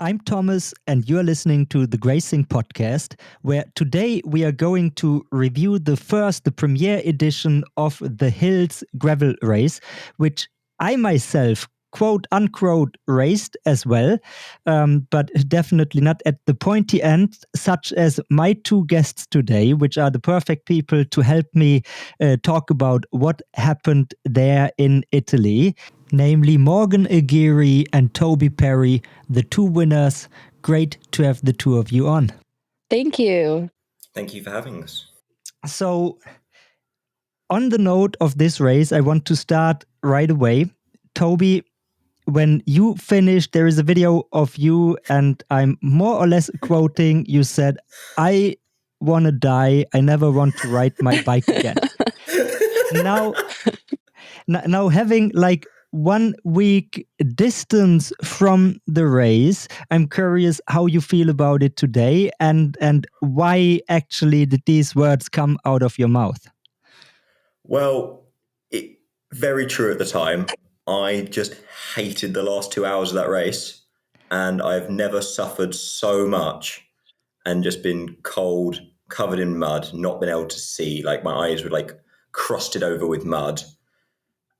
I'm Thomas, and you're listening to the Gracing Podcast, where today we are going to review the premiere edition of the Hills Gravel Race, which I myself, quote unquote, raced as well, but definitely not at the pointy end, such as my two guests today, which are the perfect people to help me talk about what happened there in Italy. Namely Morgan Aguirre and Toby Perry, the two winners. Great to have the two of you on. Thank you. Thank you for having us. So, on the note of this race, I want to start right away. Toby, when you finished, there is a video of you, and I'm more or less quoting, you said, "I want to die. I never want to ride my bike again." Now having like 1 week distance from the race, I'm curious how you feel about it today, and why actually did these words come out of your mouth? Well, very true at the time. I just hated the last 2 hours of that race, and I've never suffered so much and just been cold, covered in mud, not been able to see. Like my eyes were like crusted over with mud.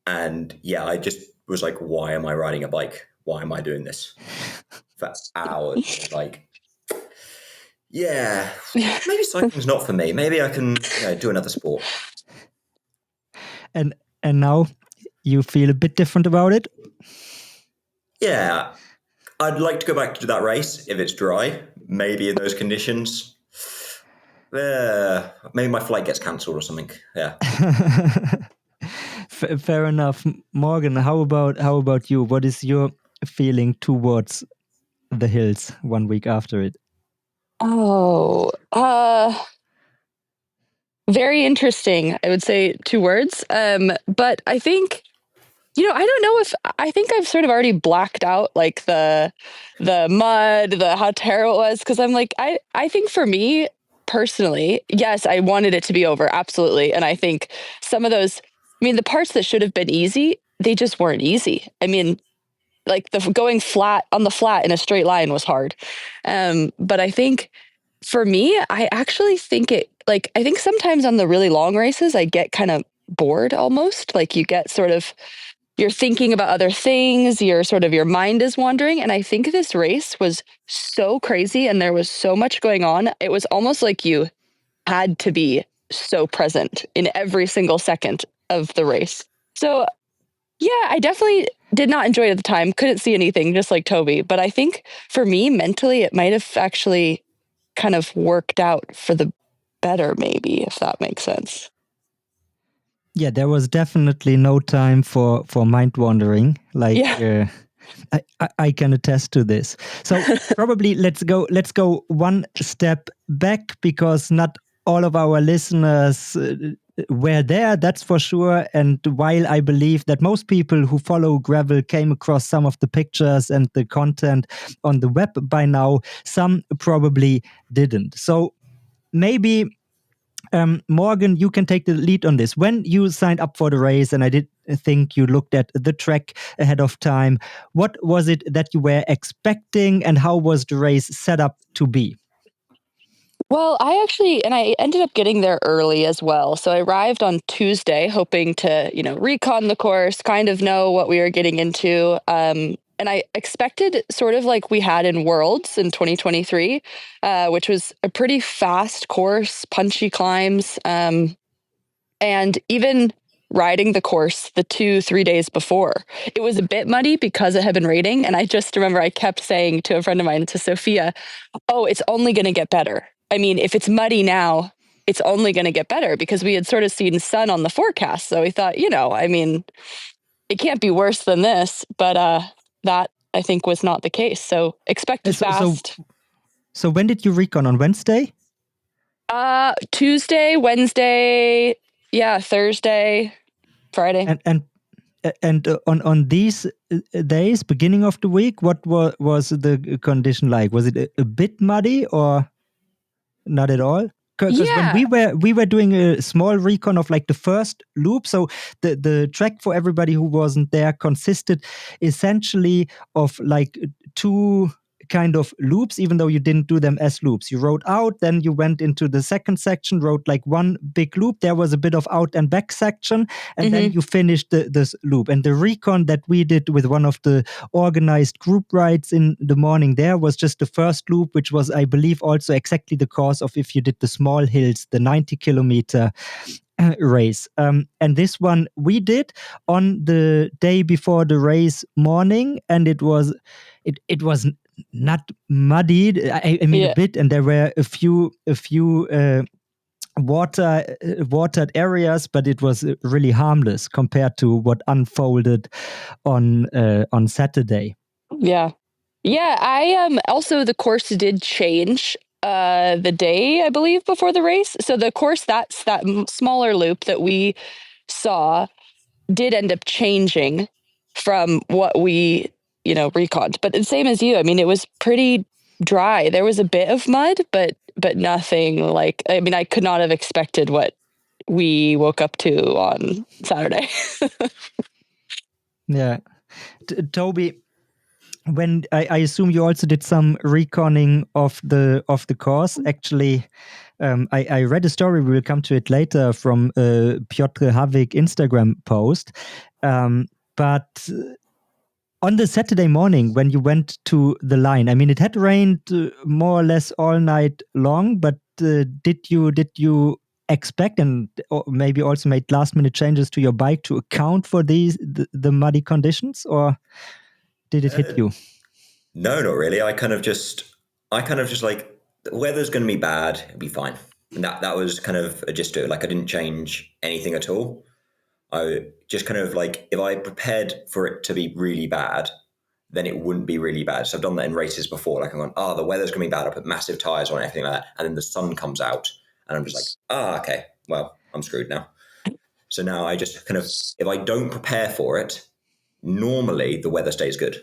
And yeah, I just was like, why am I riding a bike? Why am I doing this for hours? Like, yeah, maybe cycling's not for me. Maybe I can do another sport. And now you feel a bit different about it? Yeah, I'd like to go back to that race if it's dry, maybe in those conditions. Maybe my flight gets cancelled or something. Yeah. Fair enough. Morgan, how about you? What is your feeling towards the hills 1 week after it? Oh, very interesting. I would say 2 words. But I think, I don't know if I think I've sort of already blacked out like the mud, how terrible it was. Cause I'm like, I think for me personally, yes, I wanted it to be over. Absolutely. And I think some of those, the parts that should have been easy, they just weren't easy. Like the going flat on the flat in a straight line was hard. But I think for me, I actually think I think sometimes on the really long races, I get kind of bored almost. Like you get sort of, you're thinking about other things, your mind is wandering. And I think this race was so crazy and there was so much going on. It was almost like you had to be so present in every single second of the race. So yeah, I definitely did not enjoy it at the time. Couldn't see anything, just like Toby. But I think for me, mentally, it might have actually kind of worked out for the better, maybe, if that makes sense. Yeah, there was definitely no time for mind wandering. Like, yeah. I can attest to this. So probably let's go one step back, because not all of our listeners were there, that's for sure. And while I believe that most people who follow gravel came across some of the pictures and the content on the web by now, some probably didn't. So maybe Morgan, you can take the lead on this. When you signed up for the race, and I did think you looked at the track ahead of time, what was it that you were expecting, and how was the race set up to be? Well, I ended up getting there early as well. So I arrived on Tuesday hoping to, recon the course, kind of know what we were getting into. And I expected sort of like we had in Worlds in 2023, which was a pretty fast course, punchy climbs. And even riding the course the 2-3 days before, it was a bit muddy because it had been raining. And I just remember I kept saying to a friend of mine, to Sophia, oh, it's only going to get better. If it's muddy now, it's only going to get better, because we had sort of seen sun on the forecast. So we thought, it can't be worse than this. But that, I think, was not the case. So expected fast. So when did you recon? On Wednesday? Tuesday, Wednesday, Thursday, Friday. And on these days, beginning of the week, what was the condition like? Was it a bit muddy or not at all? Because when we were doing a small recon of like the first loop, so the track, for everybody who wasn't there, consisted essentially of like 2 kind of loops, even though you didn't do them as loops. You rode out, then you went into the second section, rode like one big loop. There was a bit of out and back section, and then you finished this loop. And the recon that we did with one of the organized group rides in the morning there was just the first loop, which was, I believe, also exactly the course of if you did the small hills, the 90-kilometer race. And this one we did on the day before the race morning, and it was not muddied. I mean, a bit, and there were a few watered areas, but it was really harmless compared to what unfolded on Saturday. Yeah. I also, the course did change the day, I believe, before the race. So the course, that smaller loop that we saw did end up changing from what we, reconned. But the same as you, I mean, it was pretty dry. There was a bit of mud, but nothing like, I mean, I could not have expected what we woke up to on Saturday. Yeah. Toby, when I assume you also did some reconning of the course. Actually, I read a story, we will come to it later, from Piotr Havik Instagram post. But on the Saturday morning, when you went to the line, I mean, it had rained more or less all night long, but did you expect, and maybe also made last minute changes to your bike to account for the muddy conditions, or did it hit you? No, not really. I kind of just like, the weather's going to be bad, it'll be fine. And that was kind of just it. Like, I didn't change anything at all. I just kind of like, if I prepared for it to be really bad, then it wouldn't be really bad. So I've done that in races before. Like, I'm going, the weather's going to be bad. I put massive tires on, everything like that. And then the sun comes out and I'm just like, okay, well, I'm screwed now. So now I just kind of, if I don't prepare for it, normally the weather stays good.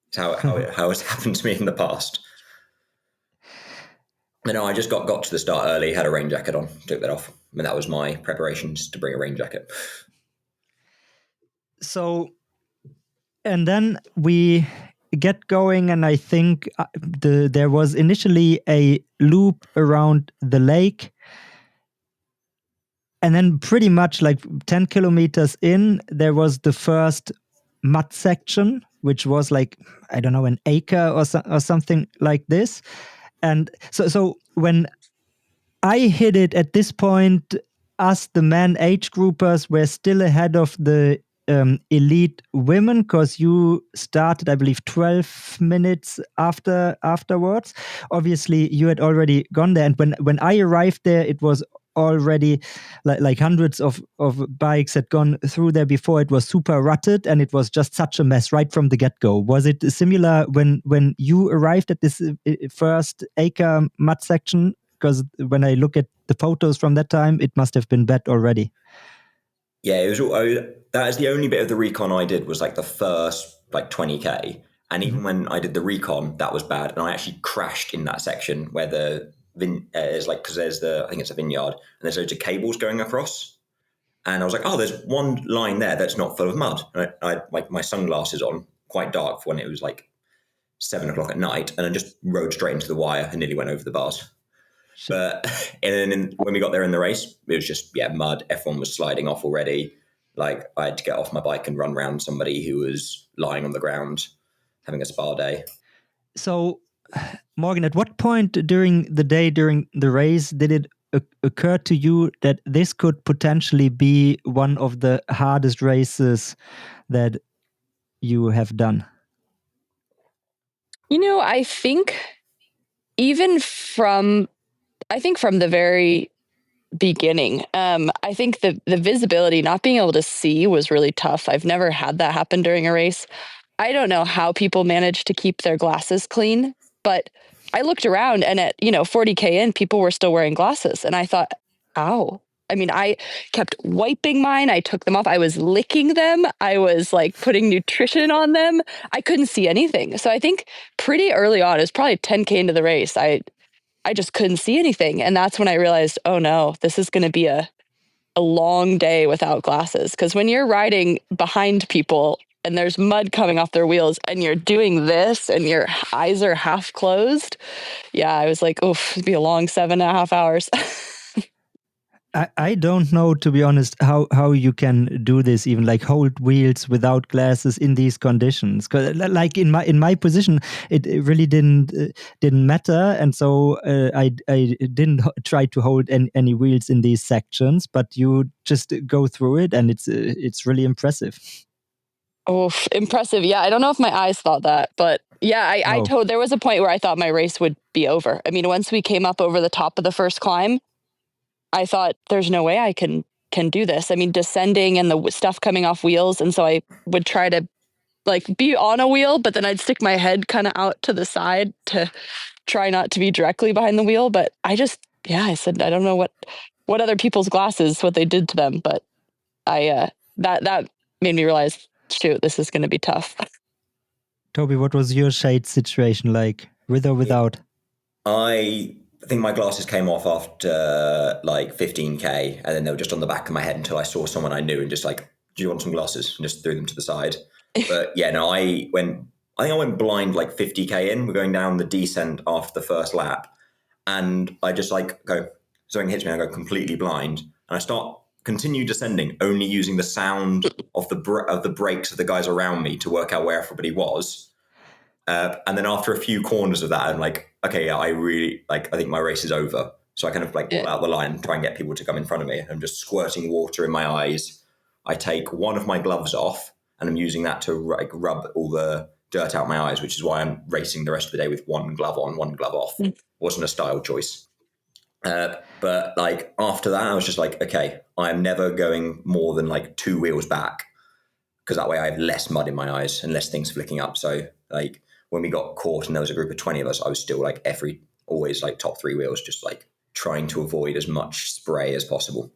It's how it's happened to me in the past. And I just got to the start early, had a rain jacket on, took that off. And that was my preparations, to bring a rain jacket. So, and then we get going, and I think there was initially a loop around the lake. And then pretty much like 10 kilometers in, there was the first mud section, which was like, I don't know, an acre or something like this. And so when I hit it at this point, us, the men age groupers, were still ahead of the elite women, because you started, I believe, 12 minutes afterwards. Obviously, you had already gone there. And when I arrived there, it was already like hundreds of bikes had gone through there before. It was super rutted, and it was just such a mess right from the get-go. Was it similar when you arrived at this first acre mud section? Because when I look at the photos from that time, it must have been bad already. Yeah, it was. That is the only bit of the recon I did, was like the first like 20k. And even when I did the recon, that was bad. And I actually crashed in that section where the is like, because there's I think it's a vineyard, and there's loads of cables going across. And I was like, there's one line there that's not full of mud. And I had like my sunglasses on, quite dark, for when it was like 7 o'clock at night, and I just rode straight into the wire and nearly went over the bars. But and then when we got there in the race, it was just mud. Everyone was sliding off already. Like, I had to get off my bike and run around somebody who was lying on the ground having a spa day. So, Morgan, at what point during the day, during the race, did it occur to you that this could potentially be one of the hardest races that you have done? I think even from the very beginning, I think the visibility, not being able to see, was really tough. I've never had that happen during a race. I don't know how people manage to keep their glasses clean, but I looked around, and at 40k in, people were still wearing glasses, and I thought, ow. I mean, I kept wiping mine. I took them off. I was licking them. I was like putting nutrition on them. I couldn't see anything. So I think pretty early on, it was probably 10k into the race, I just couldn't see anything. And that's when I realized, oh no, this is going to be a long day without glasses. Because when you're riding behind people, and there's mud coming off their wheels and you're doing this and your eyes are half closed. Yeah, I was like, oof, it'd be a long 7.5 hours. I don't know, to be honest, how you can do this, even like hold wheels without glasses in these conditions. 'Cause like in my position, it really didn't matter, and so I didn't try to hold any wheels in these sections. But you just go through it, and it's really impressive. Oh, impressive. Yeah, I don't know if my eyes thought that, but yeah, there was a point where I thought my race would be over. I mean, once we came up over the top of the first climb, I thought there's no way I can do this. I mean, descending and the stuff coming off wheels. And so I would try to like be on a wheel, but then I'd stick my head kind of out to the side to try not to be directly behind the wheel. But I said, I don't know what other people's glasses, what they did to them. But that made me realize, shoot, this is going to be tough. Toby, what was your shade situation like, with or without? I think my glasses came off after like 15k, and then they were just on the back of my head until I saw someone I knew and just like, do you want some glasses? And just threw them to the side. But yeah, no, I think I went blind like 50k in. We're going down the descent after the first lap, and I just like go, something hits me and I go completely blind, and I continue descending, only using the sound of the brakes of the guys around me to work out where everybody was. And then after a few corners of that, I'm like, okay, yeah, I think my race is over. So I kind of like pull out the line, try and get people to come in front of me. I'm just squirting water in my eyes. I take one of my gloves off, and I'm using that to like rub all the dirt out my eyes, which is why I'm racing the rest of the day with one glove on, one glove off. Wasn't a style choice. But like after that, I was just like, okay, I'm never going more than like 2 wheels back, because that way I have less mud in my eyes and less things flicking up. So like when we got caught and there was a group of 20 of us, I was still like always like top 3 wheels, just like trying to avoid as much spray as possible.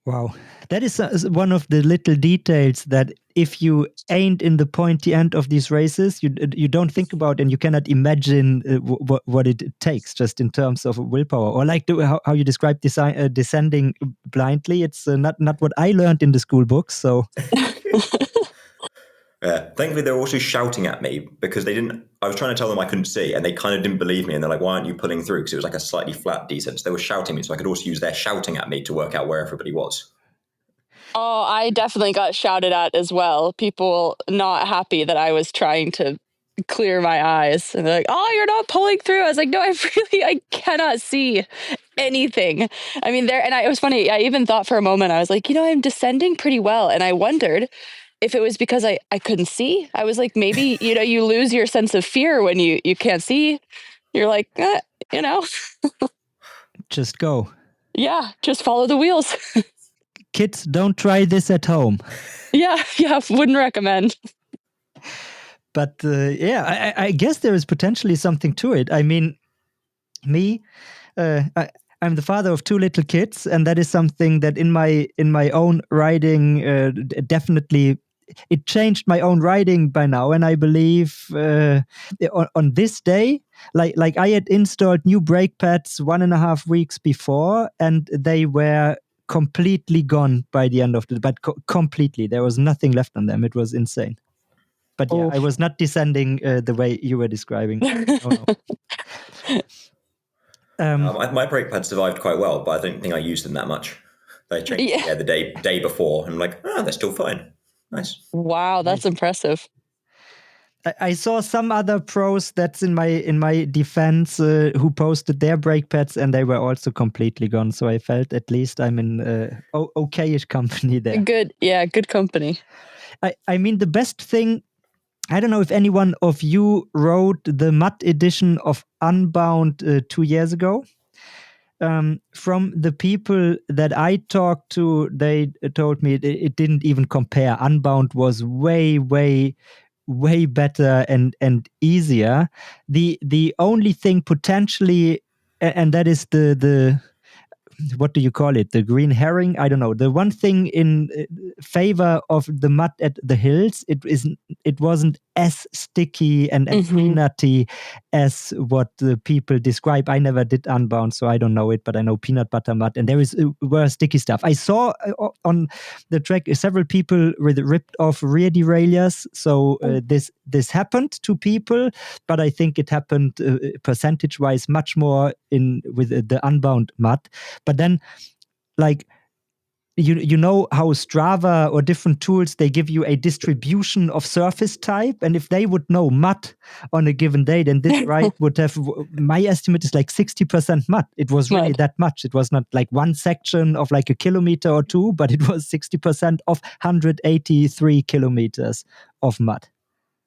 Wow. That is one of the little details that if you ain't in the pointy end of these races, you don't think about, and you cannot imagine what it takes just in terms of willpower. Or like how you describe descending blindly. It's not what I learned in the school books. So thankfully, they were also shouting at me because I was trying to tell them I couldn't see, and they kind of didn't believe me. And they're like, why aren't you pulling through? Because it was like a slightly flat descent. So they were shouting me. So I could also use their shouting at me to work out where everybody was. Oh, I definitely got shouted at as well. People not happy that I was trying to clear my eyes. And they're like, oh, you're not pulling through. I was like, no, I cannot see anything. I mean, it was funny. I even thought for a moment, I was like, I'm descending pretty well. And I wondered if it was because I couldn't see. I was like, maybe, you lose your sense of fear when you can't see. You're like, just go. Yeah, just follow the wheels. Kids, don't try this at home. Yeah, wouldn't recommend. But I guess there is potentially something to it. I mean, me, I'm the father of 2 little kids, and that is something that in my own riding definitely it changed my own riding by now. And I believe on this day, like I had installed new brake pads 1.5 weeks before, and they were completely gone by the end of completely. There was nothing left on them. It was insane. But yeah, I was not descending the way you were describing. No. My brake pads survived quite well, but I don't think I used them that much. They changed the day before, and I'm like, they're still fine. Nice. Wow, that's impressive. I saw some other pros that's in my defense who posted their brake pads, and they were also completely gone. So I felt at least I'm in okayish company there. Good company. I mean, the best thing, I don't know if anyone of you rode the mud edition of Unbound 2 years ago. From the people that I talked to, they told me it didn't even compare. Unbound was way, way, way better and easier. The only thing potentially, and that is the what do you call it? The green herring? I don't know. The one thing in favor of the mud at the hills, it wasn't as sticky and peanutty as what the people describe. I never did Unbound, so I don't know it, but I know peanut butter mud, and there were sticky stuff. I saw on the track several people with ripped off rear derailleurs, so this happened to people, but I think it happened percentage-wise much more with the Unbound mud. But then, like, you know how Strava or different tools, they give you a distribution of surface type, and if they would know mud on a given day, then this ride would have, my estimate is like 60% mud. It was really that much. It was not like one section of like a kilometer or two, but it was 60% of 183 kilometers of mud.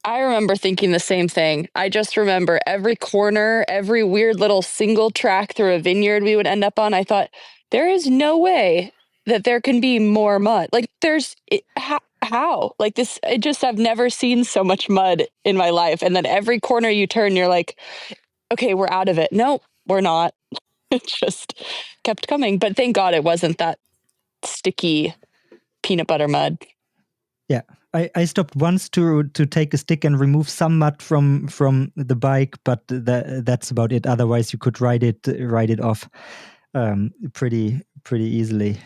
I remember thinking the same thing. I just remember every corner, every weird little single track through a vineyard we would end up on. I thought, there is no way that there can be more mud. Like, how? Like this, I've never seen so much mud in my life. And then every corner you turn, you're like, okay, we're out of it. No, we're not. It just kept coming. But thank God it wasn't that sticky peanut butter mud. Yeah, I stopped once to take a stick and remove some mud from the bike, but that's about it. Otherwise, you could ride it off pretty easily.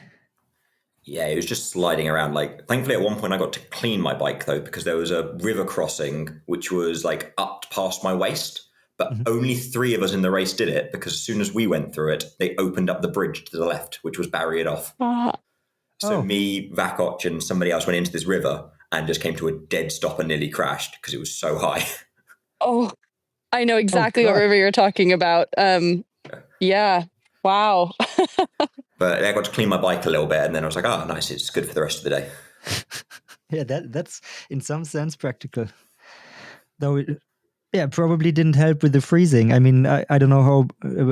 Yeah, it was just sliding around. Like, thankfully, at one point I got to clean my bike though, because there was a river crossing which was like up past my waist. But only 3 of us in the race did it, because as soon as we went through it, they opened up the bridge to the left, which was barriered off. So me, Vakoc, and somebody else went into this river and just came to a dead stop and nearly crashed because it was so high. Oh, I know exactly what river you're talking about. Yeah. Wow. But I got to clean my bike a little bit, and then I was like, oh, nice, it's good for the rest of the day. Yeah, that's in some sense practical. Though probably didn't help with the freezing. I mean, I don't know how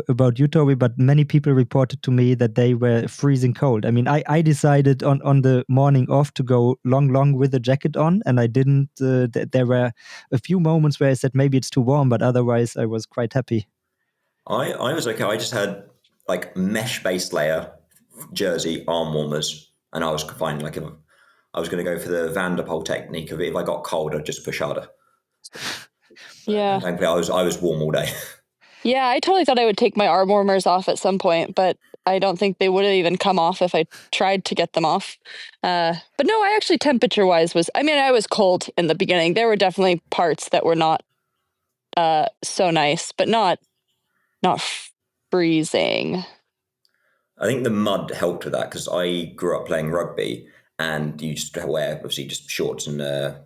about you, Toby, but many people reported to me that they were freezing cold. I mean, I decided on the morning off to go long with the jacket on, and I didn't. There were a few moments where I said maybe it's too warm, but otherwise I was quite happy. I was okay. I just had like mesh base layer, jersey, arm warmers, and I was fine. Like, if I was going to go for the Van der Poel technique of if I got cold, I'd just push harder. Yeah. Thankfully, I was warm all day. Yeah, I totally thought I would take my arm warmers off at some point, but I don't think they would have even come off if I tried to get them off. But no, I actually, temperature-wise, I was cold in the beginning. There were definitely parts that were not so nice, but not freezing. I think the mud helped with that, because I grew up playing rugby, and you just wear obviously just shorts and a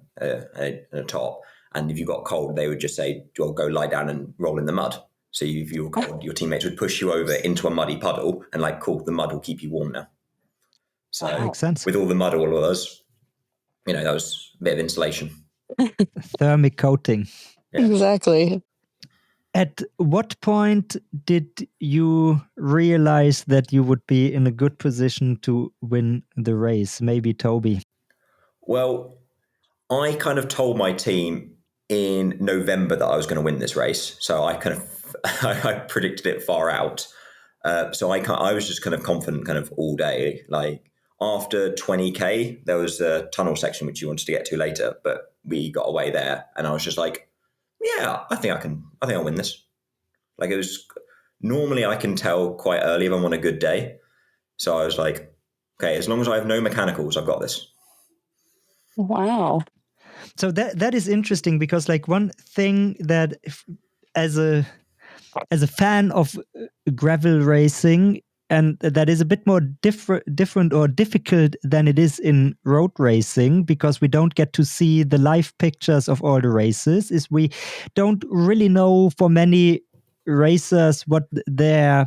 top. And if you got cold, they would just say, well, go lie down and roll in the mud. So if you were cold, your teammates would push you over into a muddy puddle and like, cool, the mud will keep you warm now. So makes sense. With all the mud all of us, that was a bit of insulation. Thermic coating. Yeah. Exactly. At what point did you realize that you would be in a good position to win the race? Maybe Toby. Well, I kind of told my team in November that I was going to win this race. So I kind of I predicted it far out. So I was just kind of confident kind of all day. Like, after 20K, there was a tunnel section which you wanted to get to later, but we got away there. And I was just like, yeah, I think I'll win this. Like, it was, normally I can tell quite early if I'm on a good day. So I was like, okay, as long as I have no mechanicals, I've got this. Wow. So that is interesting, because like one thing that as a fan of gravel racing, and that is a bit more different or difficult than it is in road racing, because we don't get to see the live pictures of all the races, is we don't really know for many racers what their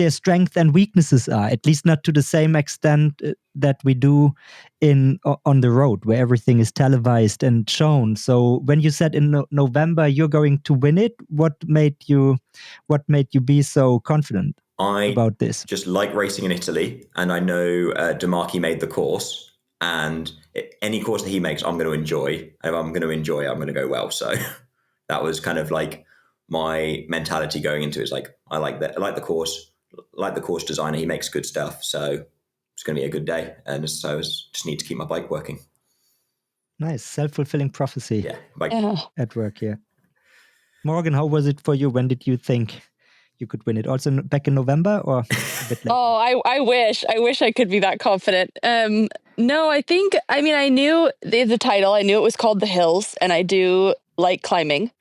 strengths and weaknesses are, at least not to the same extent that we do on the road, where everything is televised and shown. So when you said in November you're going to win it, what made you be so confident about this? Just like racing in Italy, and I know Demarchi made the course, and any course that he makes, I'm going to enjoy. And if I'm going to enjoy it, I'm going to go well. So that was kind of like my mentality going into it. Is like, I like the course. like the course designer, he makes good stuff. So it's going to be a good day. And so I just need to keep my bike working. Nice. Self-fulfilling prophecy. Yeah. At work, yeah. Morgan, how was it for you? When did you think you could win it? Also back in November or a bit later? Oh, I wish I could be that confident. No, I knew the title. I knew it was called The Hills, and I do like climbing.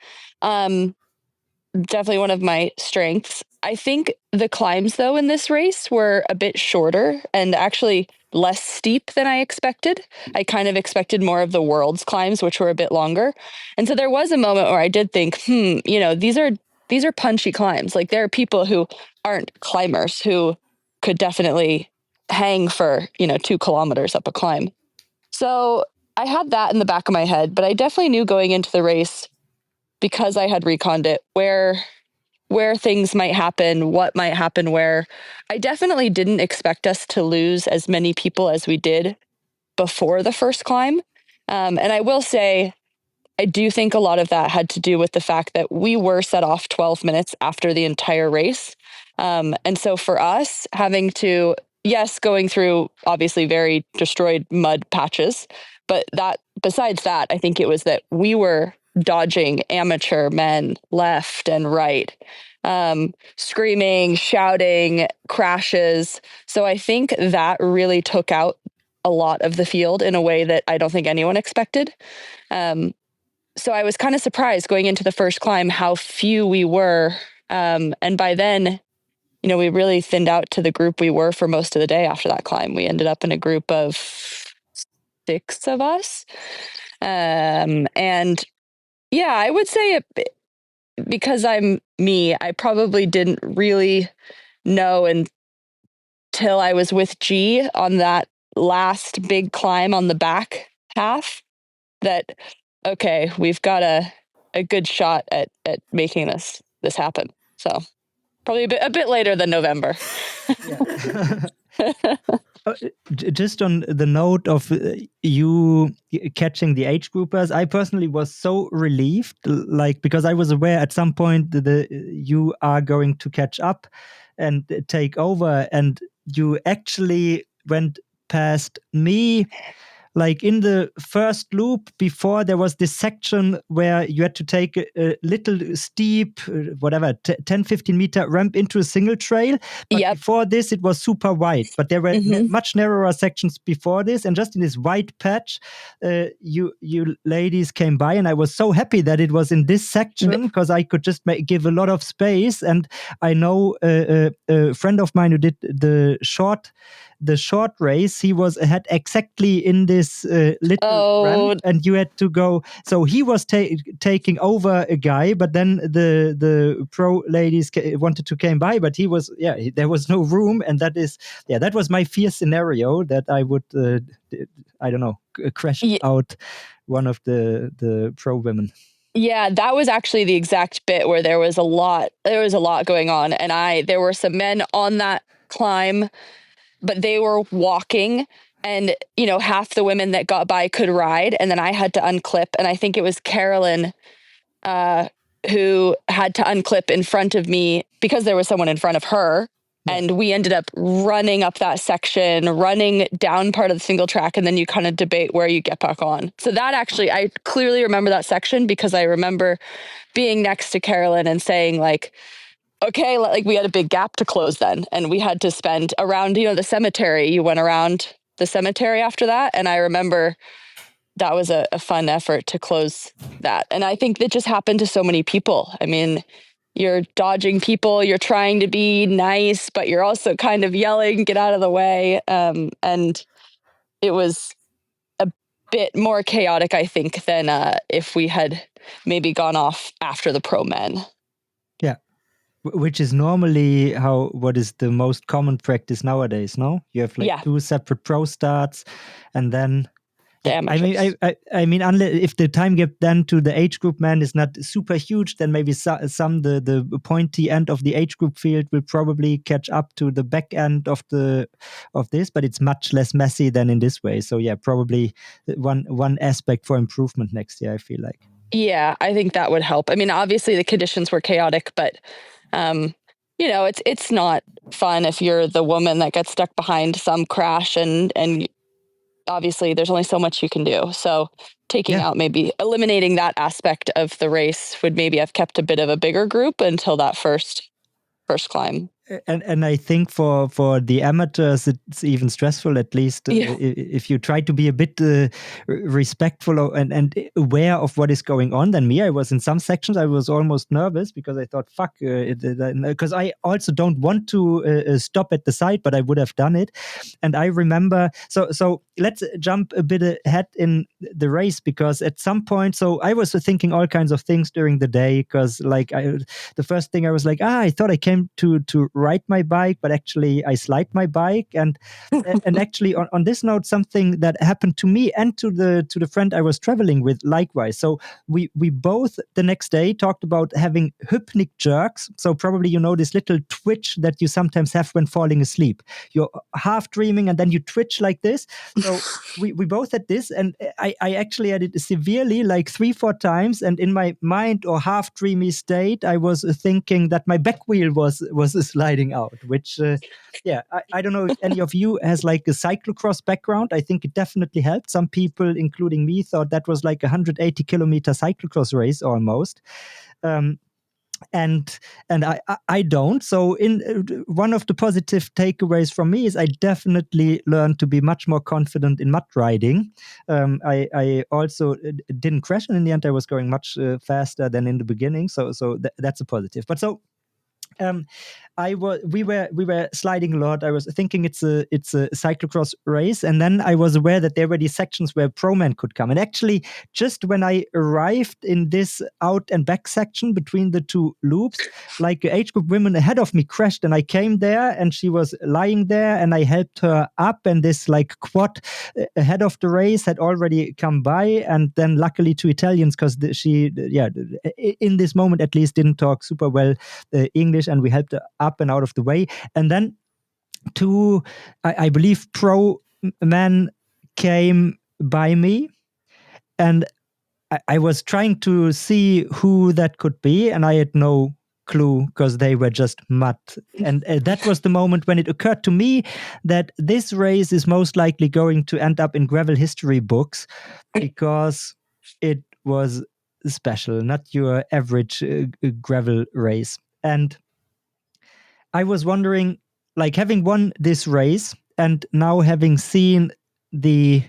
Definitely one of my strengths. I think the climbs, though, in this race were a bit shorter and actually less steep than I expected. I kind of expected more of the world's climbs, which were a bit longer. And so there was a moment where I did think, these are punchy climbs. Like, there are people who aren't climbers who could definitely hang for, 2 kilometers up a climb. So I had that in the back of my head, but I definitely knew going into the race, because I had reconned it, where things might happen, what might happen where. I definitely didn't expect us to lose as many people as we did before the first climb. And I will say, I do think a lot of that had to do with the fact that we were set off 12 minutes after the entire race. And so for us, having to, going through obviously very destroyed mud patches, but besides that, I think it was that we were dodging amateur men left and right, screaming, shouting, crashes. So I think that really took out a lot of the field in a way that I don't think anyone expected. So I was kind of surprised going into the first climb how few we were. And by then, we really thinned out to the group we were for most of the day after that climb. We ended up in a group of 6 of us. And yeah, I would say because I'm me, I probably didn't really know until I was with G on that last big climb on the back half that, okay, we've got a good shot at making this happen. So probably a bit later than November. Just on the note of you catching the age groupers, I personally was so relieved, because I was aware at some point that you are going to catch up and take over, and you actually went past me. Like in the first loop before, there was this section where you had to take a little steep, 10, 15 meter ramp into a single trail. But before this, it was super wide. But there were much narrower sections before this. And just in this wide patch, you ladies came by. And I was so happy that it was in this section because I could just give a lot of space. And I know a friend of mine who did the short race, he was had exactly in this little ramp, and you had to go. So he was taking over a guy, but then the pro ladies wanted to came by, but he was there was no room, and that was my fear scenario that I would I don't know crash out one of the pro women. Yeah, that was actually the exact bit where there was a lot going on, and there were some men on that climb, but they were walking, and half the women that got by could ride, and then I had to unclip, and I think it was Carolyn who had to unclip in front of me because there was someone in front of her. And we ended up running up that section, running down part of the single track, and then you kind of debate where you get back on. So that actually, I clearly remember that section because I remember being next to Carolyn and saying okay, we had a big gap to close then. And we had to spend around, the cemetery. You went around the cemetery after that. And I remember that was a fun effort to close that. And I think that just happened to so many people. I mean, you're dodging people, you're trying to be nice, but you're also kind of yelling, get out of the way. And it was a bit more chaotic, I think, than if we had maybe gone off after the pro men. Yeah. Which is normally what is the most common practice nowadays, no? You have 2 separate pro starts, and then I mean, unless if the time gap then to the age group man is not super huge, then maybe the pointy end of the age group field will probably catch up to the back end of this, but it's much less messy than in this way. So yeah, probably one aspect for improvement next year, I feel like. Yeah, I think that would help. I mean, obviously the conditions were chaotic, but it's not fun if you're the woman that gets stuck behind some crash, and obviously there's only so much you can do. So taking out, maybe eliminating that aspect of the race would maybe have kept a bit of a bigger group until that first climb. And I think for the amateurs, it's even stressful, at least if you try to be a bit respectful and aware of what is going on. Than me, I was in some sections, I was almost nervous because I thought, fuck, because I also don't want to stop at the side, but I would have done it. And I remember, so let's jump a bit ahead in the race, because at some point, so I was thinking all kinds of things during the day, because like the first thing I was like, I thought I came to ride my bike, but actually I slide my bike. And actually on this note, something that happened to me and to the friend I was traveling with likewise. So we both the next day talked about having hypnic jerks. So probably this little twitch that you sometimes have when falling asleep. You're half dreaming and then you twitch like this. So we both had this, and I actually had it severely, like 3-4 times. And in my mind or half dreamy state, I was thinking that my back wheel was sliding out, which I don't know if any of you has like a cyclocross background. I think it definitely helped. Some people, including me, thought that was like a 180-kilometer cyclocross race almost. And I don't. So in one of the positive takeaways from me is I definitely learned to be much more confident in mud riding. I also didn't crash, and in the end I was going much faster than in the beginning. So that's a positive. But so we were sliding a lot. I was thinking it's a cyclocross race, and then I was aware that there were these sections where pro men could come. And actually, just when I arrived in this out and back section between the two loops, like age group women ahead of me crashed, and I came there, and she was lying there, and I helped her up. And this like quad ahead of the race had already come by, and then luckily two Italians, because she in this moment at least didn't talk super well English, and we helped her up and out of the way. And then two, I believe, pro men came by me, and I was trying to see who that could be, and I had no clue because they were just mud. And that was the moment when it occurred to me that this race is most likely going to end up in gravel history books, because it was special, not your average gravel race. And I was wondering, like, having won this race and now having seen the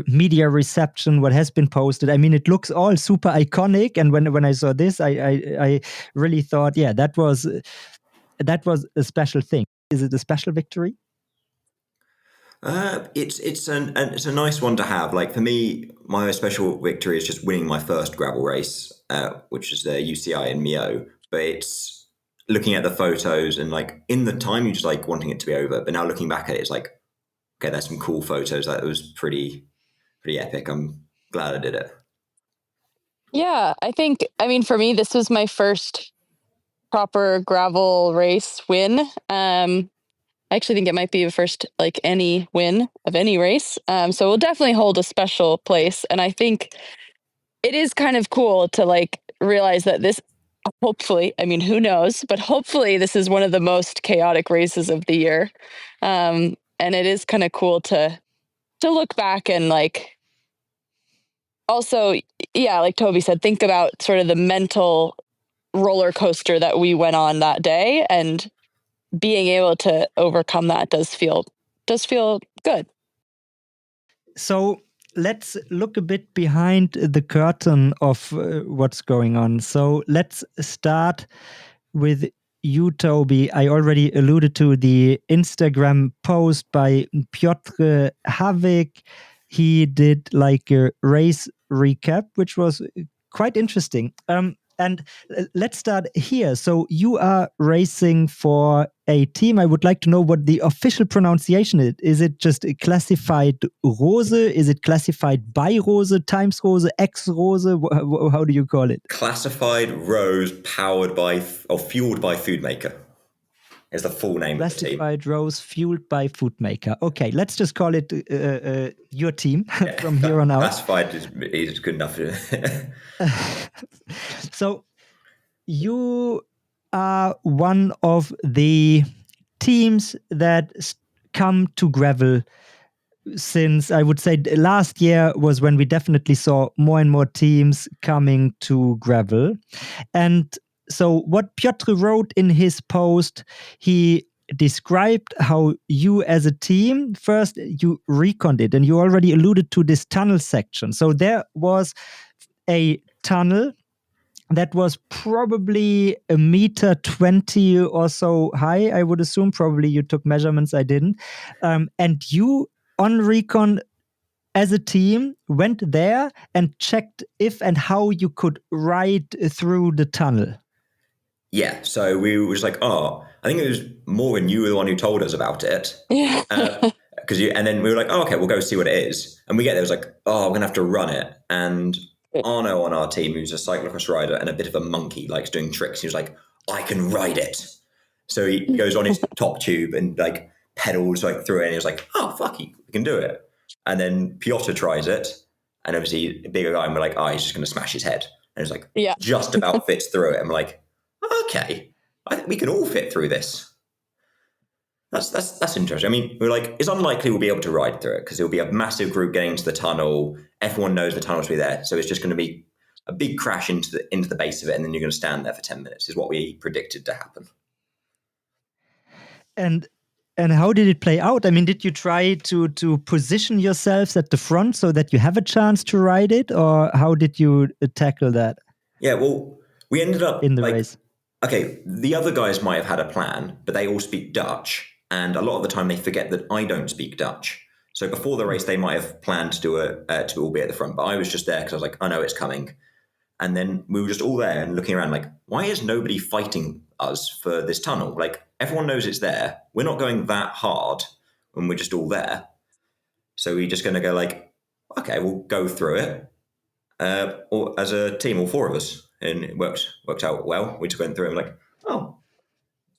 media reception, what has been posted, I mean, it looks all super iconic. And when I saw this, I really thought, that was a special thing. Is it a special victory? It's a nice one to have. Like for me, my most special victory is just winning my first gravel race, which is the UCI in Mio. But it's looking at the photos, and like in the time you just like wanting it to be over, but now looking back at it, it's like, okay, there's some cool photos. That was pretty epic. I'm glad I did it. Yeah, I mean, for me, this was my first proper gravel race win. I actually think it might be the first like any win of any race. So we'll definitely hold a special place. And I think it is kind of cool to like realize that this, hopefully, I mean, who knows, but hopefully this is one of the most chaotic races of the year. And it is kind of cool to look back and like, also, like Toby said, think about sort of the mental roller coaster that we went on that day, and being able to overcome that does feel good. So let's look a bit behind the curtain of what's going on. So let's start with you, Toby. I already alluded to the Instagram post by Piotr Havik. He did like a race recap, which was quite interesting. And let's start here. So you are racing for a team. I would like to know what the official pronunciation is. Is it just classified Rose? Is it classified by Rose, times Rose, X Rose? How do you call it? Classified Rose, powered by or fueled by Foodmaker is the full name of the team. Classified Rose, fueled by Foodmaker. Okay, let's just call it your team from here on out. Classified is good enough. So you are one of the teams that come to gravel since, I would say, last year was when we definitely saw more and more teams coming to gravel. And so what Piotr wrote in his post, he described how you as a team, first you reconned it, and you already alluded to this tunnel section. So there was a tunnel that was probably 1.20 meters or so high, I would assume. Probably you took measurements, I didn't. And you, on recon, as a team, went there and checked if and how you could ride through the tunnel. Yeah, so we were just like, oh, I think it was Morgan, you were the one who told us about it. Yeah. And then we were like, oh, okay, we'll go see what it is. And we get there, it was like, oh, we're going to have to run it. And Arno on our team, who's a cyclocross rider and a bit of a monkey, likes doing tricks. He was like, I can ride it. So he goes on his top tube and like pedals like through it. And he was like, oh, fuck, we can do it. And then Piotr tries it. And obviously, a bigger guy, and we're like, oh, he's just going to smash his head. And it's like, just about fits through it. And we're like, okay, I think we can all fit through this. That's interesting. I mean, we're like, it's unlikely we'll be able to ride through it because it'll be a massive group getting into the tunnel. Everyone knows the tunnel's will be there, so it's just going to be a big crash into the base of it, and then you're going to stand there for 10 minutes. Is what we predicted to happen. And how did it play out? I mean, did you try to position yourselves at the front so that you have a chance to ride it, or how did you tackle that? Yeah, well, we ended up in the race. Okay, the other guys might have had a plan, but they all speak Dutch. And a lot of the time they forget that I don't speak Dutch. So before the race, they might have planned to all be at the front. But I was just there because I was like, I know it's coming. And then we were just all there and looking around like, why is nobody fighting us for this tunnel? Like, everyone knows it's there. We're not going that hard when we're just all there. So we're just going to go like, okay, we'll go through it. Or as a team, all four of us. And it worked out well. We just went through and like, oh,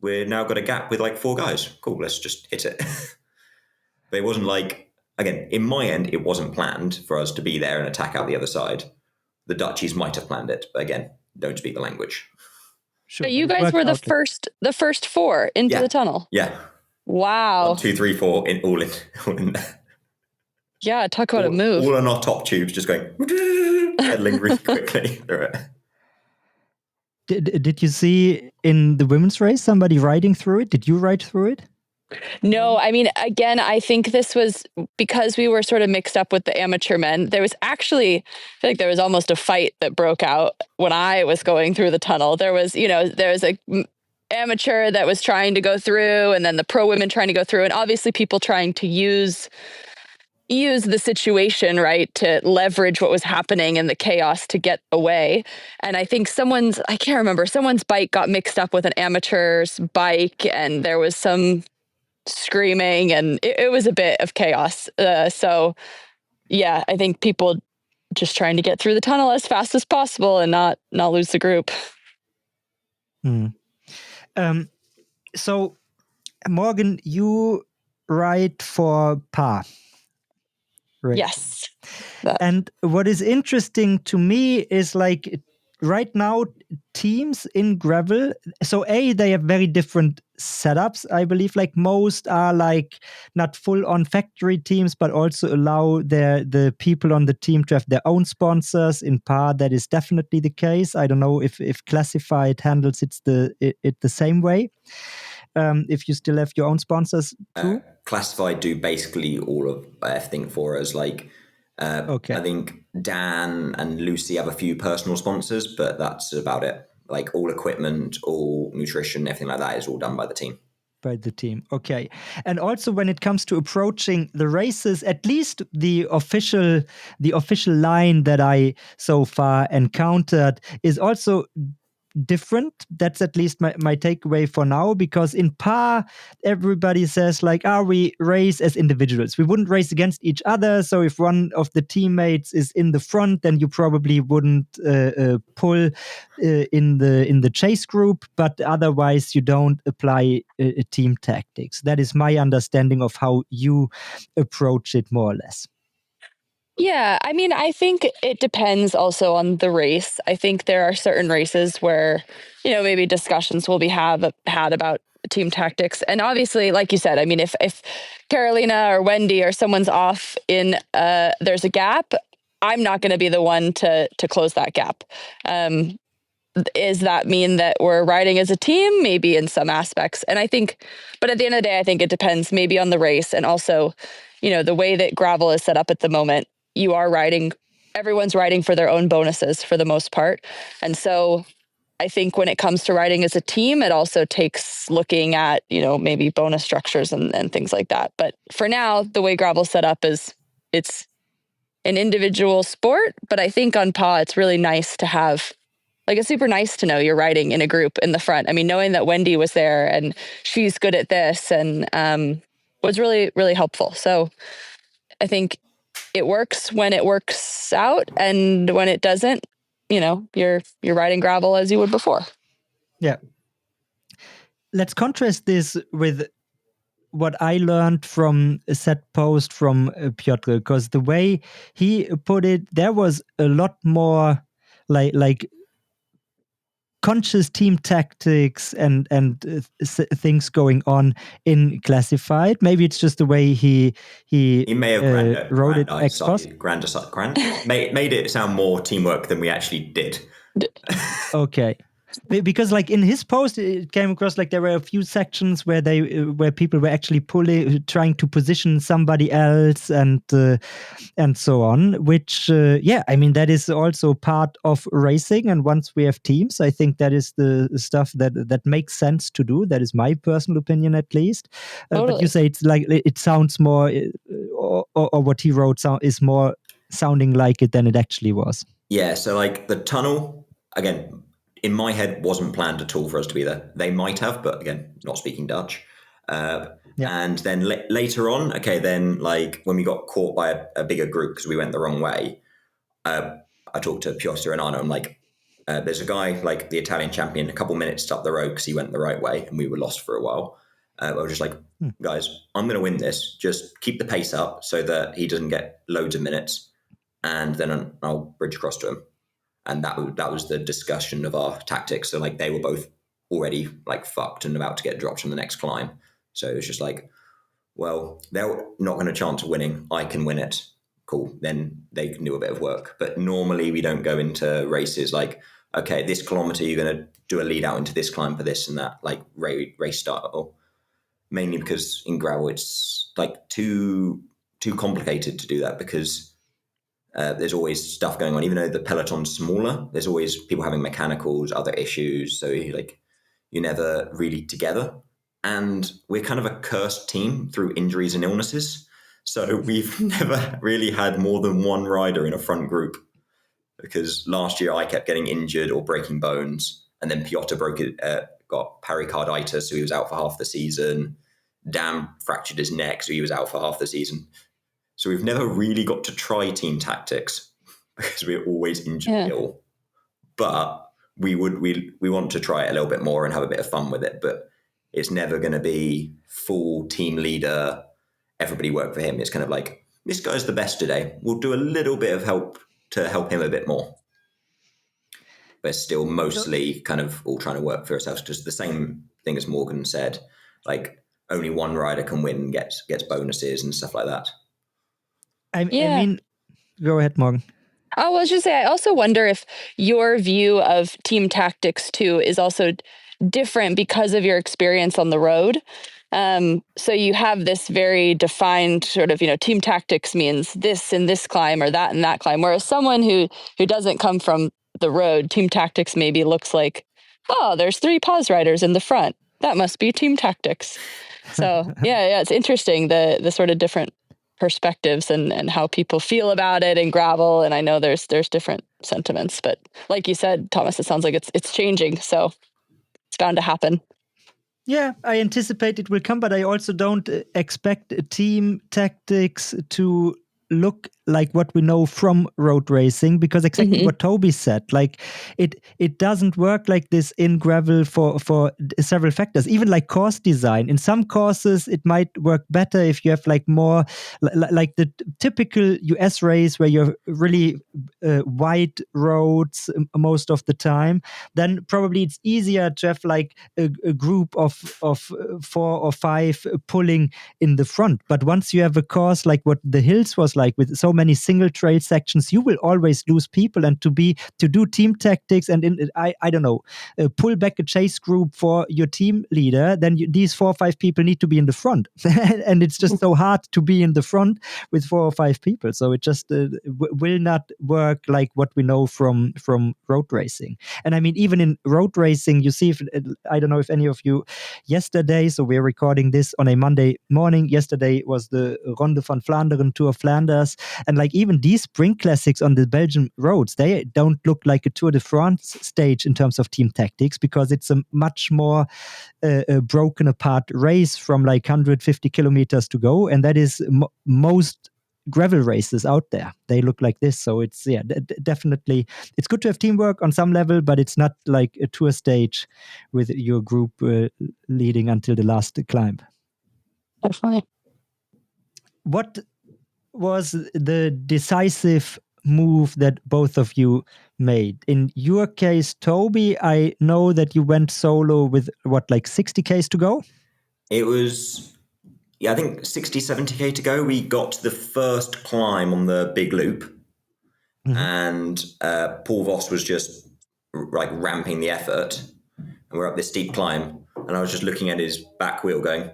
we're now got a gap with like 4 guys. Cool, let's just hit it. But it wasn't like, again, in my end, it wasn't planned for us to be there and attack out the other side. The Dutchies might have planned it, but again, don't speak the language. Sure, but you guys were the first 4 into the tunnel. Yeah. Wow. 1, 2, 3, 4, all in there. Yeah, talk about a move. All on our top tubes, just going, pedaling really quickly through it. Did you see in the women's race somebody riding through it? Did you ride through it? No, I mean, again, I think this was because we were sort of mixed up with the amateur men. There was actually, I feel like there was almost a fight that broke out when I was going through the tunnel. There was, there was a amateur that was trying to go through, and then the pro women trying to go through, and obviously people trying to use the situation, right, to leverage what was happening in the chaos to get away. And I think someone's bike got mixed up with an amateur's bike, and there was some screaming, and it was a bit of chaos. So yeah, I think people just trying to get through the tunnel as fast as possible and not lose the group. So Morgan, you ride for PA. Right. Yes. And what is interesting to me is like right now teams in gravel, so they have very different setups. I believe like most are like not full on factory teams, but also allow the people on the team to have their own sponsors. In PA, that is definitely the case. I don't know if Classified handles it the same way. If you still have your own sponsors too? Classified do basically all of everything for us. Like, okay. I think Dan and Lucy have a few personal sponsors, but that's about it. Like all equipment, all nutrition, everything like that is all done by the team. By the team. Okay. And also when it comes to approaching the races, at least the official line that I so far encountered is also different. That's at least my takeaway for now, because in PA everybody says like, we race as individuals, we wouldn't race against each other. So if one of the teammates is in the front, then you probably wouldn't pull in the chase group, but otherwise you don't apply team tactics. That is my understanding of how you approach it, more or less. Yeah, I mean, I think it depends also on the race. I think there are certain races where, maybe discussions will be had about team tactics. And obviously, like you said, I mean, if Carolina or Wendy or someone's off in there's a gap, I'm not going to be the one to close that gap. Is that mean that we're riding as a team? Maybe in some aspects. And I think, but at the end of the day, I think it depends maybe on the race and also, the way that gravel is set up at the moment. You are riding, everyone's riding for their own bonuses for the most part. And so I think when it comes to riding as a team, it also takes looking at, maybe bonus structures and things like that. But for now, the way gravel's set up is it's an individual sport. But I think on PA, it's really nice to have, like, it's super nice to know you're riding in a group in the front. I mean, knowing that Wendy was there and she's good at this and was really, really helpful. So I think it works when it works out, and when it doesn't, you're riding gravel as you would before. Yeah. Let's contrast this with what I learned from a set post from Piotr, because the way he put it, there was a lot more like conscious team tactics and things going on in classified. Maybe it's just the way he may have wrote it. Made it sound more teamwork than we actually did. Okay. Because like in his post, it came across like there were a few sections where people were actually trying to position somebody else and so on, which I mean, that is also part of racing. And once we have teams, I think that is the stuff that makes sense to do. That is my personal opinion, at least. Totally. But you say it's like it sounds more, or what he wrote is more sounding like it than it actually was. Yeah. So like the tunnel, again, in my head, wasn't planned at all for us to be there. They might have, but again, not speaking Dutch. And then later on, then like when we got caught by a bigger group because we went the wrong way, I talked to Piotr and Arno. I'm like, there's a guy like the Italian champion a couple minutes up the road because he went the right way and we were lost for a while. I was just like, guys, I'm going to win this. Just keep the pace up so that he doesn't get loads of minutes, and then I'll bridge across to him. And that was the discussion of our tactics. So like they were both already like fucked and about to get dropped on the next climb. So it was just like, well, they're not going to chance of winning. I can win it. Cool. Then they can do a bit of work. But normally we don't go into races like, okay, this kilometer you're going to do a lead out into this climb for this and that, like race style. Mainly because in gravel it's like too complicated to do that because there's always stuff going on. Even though the peloton's smaller, there's always people having mechanicals, other issues. So you're never really together. And we're kind of a cursed team through injuries and illnesses. So we've never really had more than one rider in a front group. Because last year I kept getting injured or breaking bones. And then Piotr got pericarditis, so he was out for half the season. Dan fractured his neck, so he was out for half the season. So we've never really got to try team tactics because we're always injured ill. But we want to try it a little bit more and have a bit of fun with it. But it's never going to be full team leader, everybody work for him. It's kind of like, this guy's the best today. We'll do a little bit of help to help him a bit more. But still mostly kind of all trying to work for ourselves. Because the same thing as Morgan said, like only one rider can win, gets bonuses and stuff like that. I mean, go ahead, Morgan. I was just say, I also wonder if your view of team tactics too is also different because of your experience on the road. So you have this very defined sort of, team tactics means this in this climb or that in that climb. Whereas someone who doesn't come from the road, team tactics maybe looks like, oh, there's 3 pause riders in the front. That must be team tactics. So yeah, it's interesting the sort of different perspectives and how people feel about it in gravel. And I know there's different sentiments, but like you said, Thomas, it sounds like it's changing. So it's bound to happen. Yeah, I anticipate it will come, but I also don't expect team tactics to look like what we know from road racing, because exactly what Toby said, like it doesn't work like this in gravel for several factors. Even like course design, in some courses it might work better if you have like more like the typical US race where you're really wide roads most of the time. Then probably it's easier to have like a group of 4 or 5 pulling in the front. But once you have a course like what the Hills was like, with so many single trail sections, you will always lose people. And to do team tactics and I don't know, pull back a chase group for your team leader, then these 4 or 5 people need to be in the front. And it's just so hard to be in the front with 4 or 5 people. So it just will not work like what we know from road racing. And I mean, even in road racing, you see, if, I don't know if any of you yesterday, so we're recording this on a Monday morning. Yesterday was the Ronde van Vlaanderen, Tour of Flanders. And like even these spring classics on the Belgian roads, they don't look like a Tour de France stage in terms of team tactics, because it's a much more broken apart race from like 150 kilometers to go. And that is most gravel races out there. They look like this. So it's, yeah, definitely, it's good to have teamwork on some level, but it's not like a tour stage with your group leading until the last climb. Definitely. What was the decisive move that both of you made? In your case, Toby, I know that you went solo with like 60Ks to go? It was, I think 60, 70K to go. We got to the first climb on the big loop, and Paul Voss was just like ramping the effort, and we're up this steep climb, and I was just looking at his back wheel going,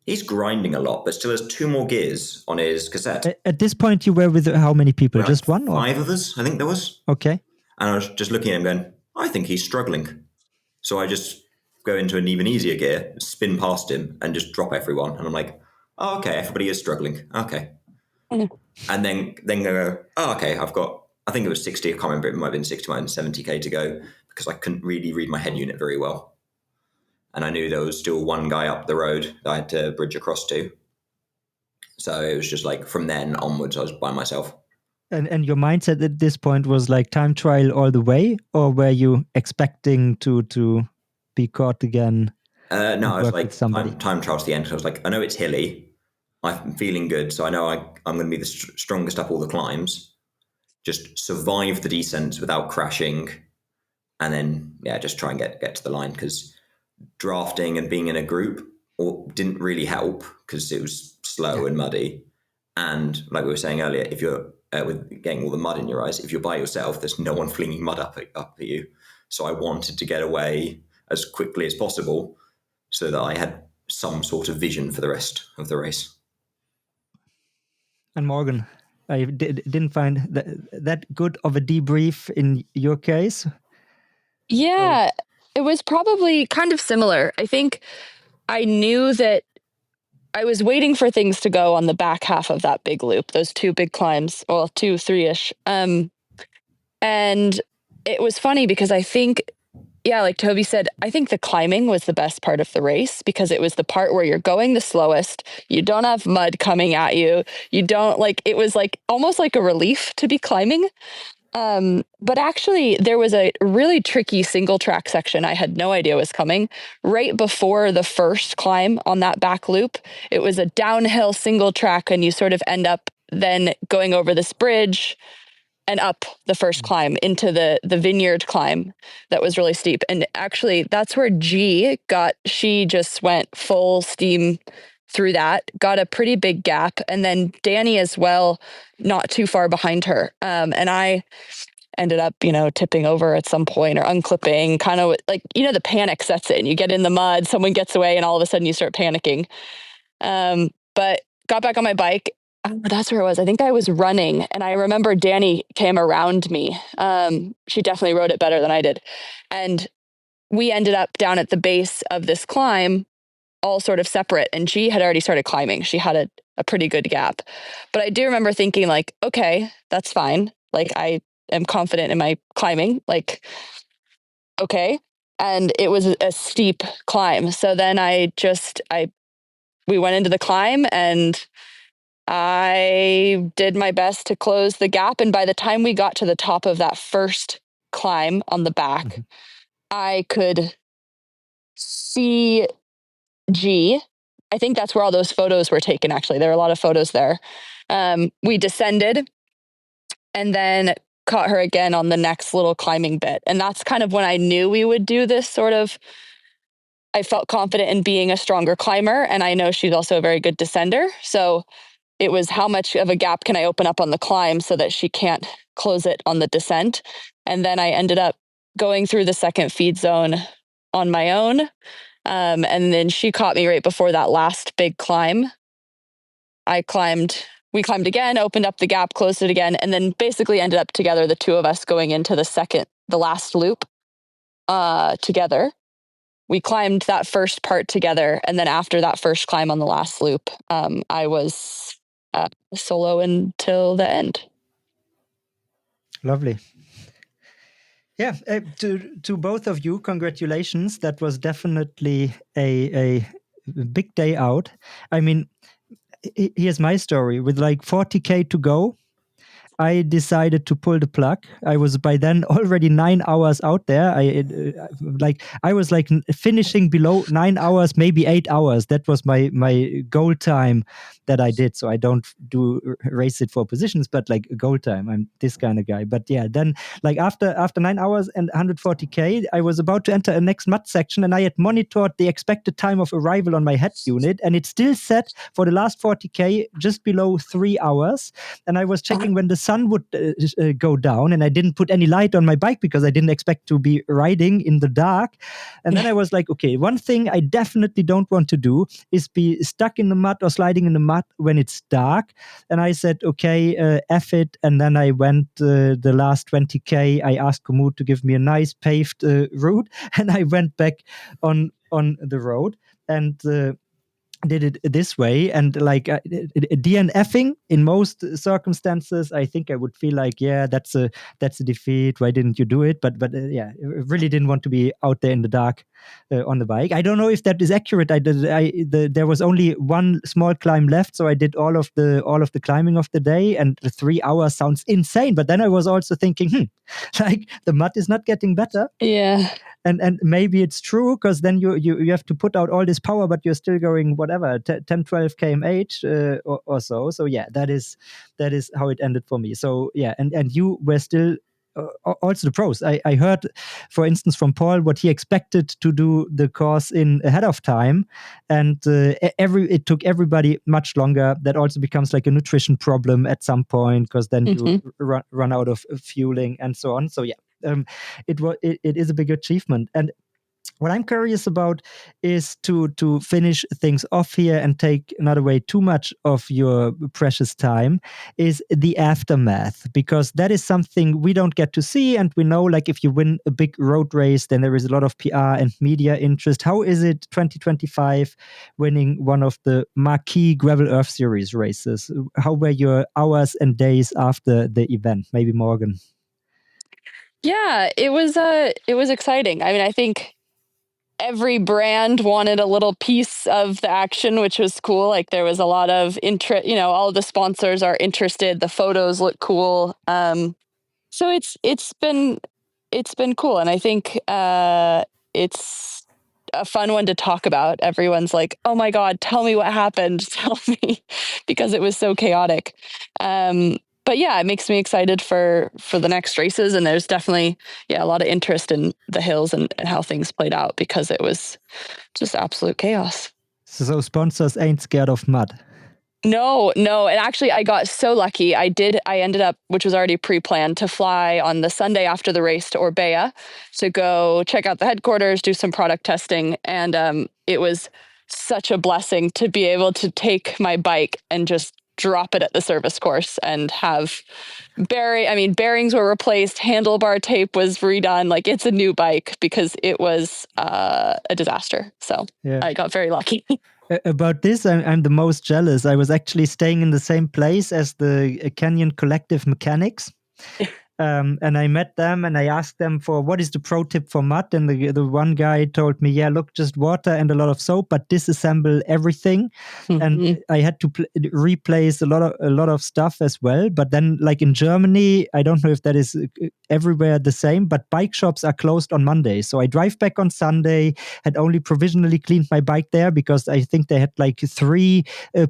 he's grinding a lot, but still has 2 more gears on his cassette. At this point, you were with how many people? Like just 1? 5 of us, I think there was. Okay. And I was just looking at him going, I think he's struggling. So I just go into an even easier gear, spin past him, and just drop everyone. And I'm like, oh, okay, everybody is struggling. Okay. And then go, oh, okay, I think it was 60, I can't remember, it might have been 60, might have been 70K to go, because I couldn't really read my head unit very well. And I knew there was still one guy up the road that I had to bridge across to. So it was just like from then onwards, I was by myself. And your mindset at this point was like time trial all the way, or were you expecting to be caught again? No, I was like time trial to the end. I was like, I know it's hilly. I'm feeling good, so I know I'm going to be the strongest up all the climbs. Just survive the descents without crashing, and then just try and get to the line, because drafting and being in a group didn't really help because it was slow and muddy. And like we were saying earlier, if you're with getting all the mud in your eyes, if you're by yourself, there's no one flinging mud up at you. So I wanted to get away as quickly as possible so that I had some sort of vision for the rest of the race. And Morgan, I didn't find that good of a debrief in your case. Yeah, it was probably kind of similar. I think I knew that I was waiting for things to go on the back half of that big loop, those 2 big climbs, well, 2, 3-ish. And it was funny because I think, like Toby said, I think the climbing was the best part of the race, because it was the part where you're going the slowest. You don't have mud coming at you. You don't it was like almost like a relief to be climbing. But actually, there was a really tricky single track section I had no idea was coming right before the first climb on that back loop. It was a downhill single track, and you sort of end up then going over this bridge and up the first climb into the vineyard climb that was really steep. And actually, that's where she just went full steam through that, got a pretty big gap, and then Danny as well, not too far behind her. And I ended up, tipping over at some point or unclipping, kind of like, the panic sets in. You get in the mud, someone gets away, and all of a sudden you start panicking. But got back on my bike. That's where it was. I think I was running, and I remember Danny came around me. She definitely rode it better than I did. And we ended up down at the base of this climb, all sort of separate, and she had already started climbing. She had a pretty good gap. But I do remember thinking like, okay, that's fine. Like, I am confident in my climbing, like, okay. And it was a steep climb. So then we went into the climb, and I did my best to close the gap. And by the time we got to the top of that first climb on the back, I could see G. I think that's where all those photos were taken, actually. There were a lot of photos there. We descended and then caught her again on the next little climbing bit. And that's kind of when I knew we would do this sort of, I felt confident in being a stronger climber. And I know she's also a very good descender. So it was how much of a gap can I open up on the climb so that she can't close it on the descent. And then I ended up going through the second feed zone on my own. And then she caught me right before that last big climb. We climbed again, opened up the gap, closed it again, and then basically ended up together, the two of us going into the last loop together. We climbed that first part together. And then after that first climb on the last loop, I was solo until the end. Lovely. Yeah, to both of you, congratulations. That was definitely a big day out. I mean, here's my story. With like 40K to go, I decided to pull the plug. I was by then already 9 hours out there. I was like finishing below 9 hours, maybe 8 hours. That was my goal time that I did. So I don't race it for positions, but like goal time. I'm this kind of guy. But yeah, then like after 9 hours and 140K, I was about to enter a next mud section, and I had monitored the expected time of arrival on my head unit, and it still set for the last 40K just below 3 hours. And I was checking when the sun would go down, and I didn't put any light on my bike because I didn't expect to be riding in the dark. And then I was like, okay, one thing I definitely don't want to do is be stuck in the mud or sliding in the mud when it's dark. And I said, okay, F it. And then I went the last 20K. I asked Komoot to give me a nice paved route, and I went back on the road and did it this way. And like DNFing in most circumstances, I think I would feel like, yeah, that's a defeat. Why didn't you do it? But yeah, I really didn't want to be out there in the dark on the bike. I don't know if that is accurate. There was only one small climb left, so I did all of the climbing of the day, and the 3 hours sounds insane. But then I was also thinking, like the mud is not getting better. Yeah. And maybe it's true, because then you have to put out all this power, but you're still going whatever 10 12 kmh or so. So yeah, that is how it ended for me. So yeah, and you were still also the pros. I heard, for instance, from Paul what he expected to do the course in ahead of time, and it took everybody much longer. That also becomes like a nutrition problem at some point, because then you run out of fueling and so on. So yeah. It is a big achievement. And what I'm curious about is to finish things off here and take not away too much of your precious time, is the aftermath, because that is something we don't get to see. And we know, like, if you win a big road race, then there is a lot of PR and media interest. How is it 2025 winning one of the marquee Gravel Earth Series races? How were your hours and days after the event? Maybe Morgan. Yeah, it was exciting. I mean, I think every brand wanted a little piece of the action, which was cool. Like there was a lot of interest, all the sponsors are interested. The photos look cool. So it's been cool. And I think it's a fun one to talk about. Everyone's like, oh my God, tell me what happened. Tell me, because it was so chaotic. But yeah, it makes me excited for the next races. And there's definitely, a lot of interest in the hills and how things played out, because it was just absolute chaos. So sponsors ain't scared of mud. No. And actually, I got so lucky. I ended up, which was already pre-planned, to fly on the Sunday after the race to Orbea to go check out the headquarters, do some product testing. And it was such a blessing to be able to take my bike and just drop it at the service course and have bearings were replaced, handlebar tape was redone. Like, it's a new bike, because it was a disaster. So yeah. I got very lucky. About this, I'm the most jealous. I was actually staying in the same place as the Canyon Collective mechanics. and I met them and I asked them for what is the pro tip for mud. And the one guy told me, yeah, look, just water and a lot of soap, but disassemble everything. And I had to replace a lot of stuff as well. But then, like in Germany, I don't know if that is everywhere the same, but bike shops are closed on Monday. So I drive back on Sunday, had only provisionally cleaned my bike there because I think they had like 3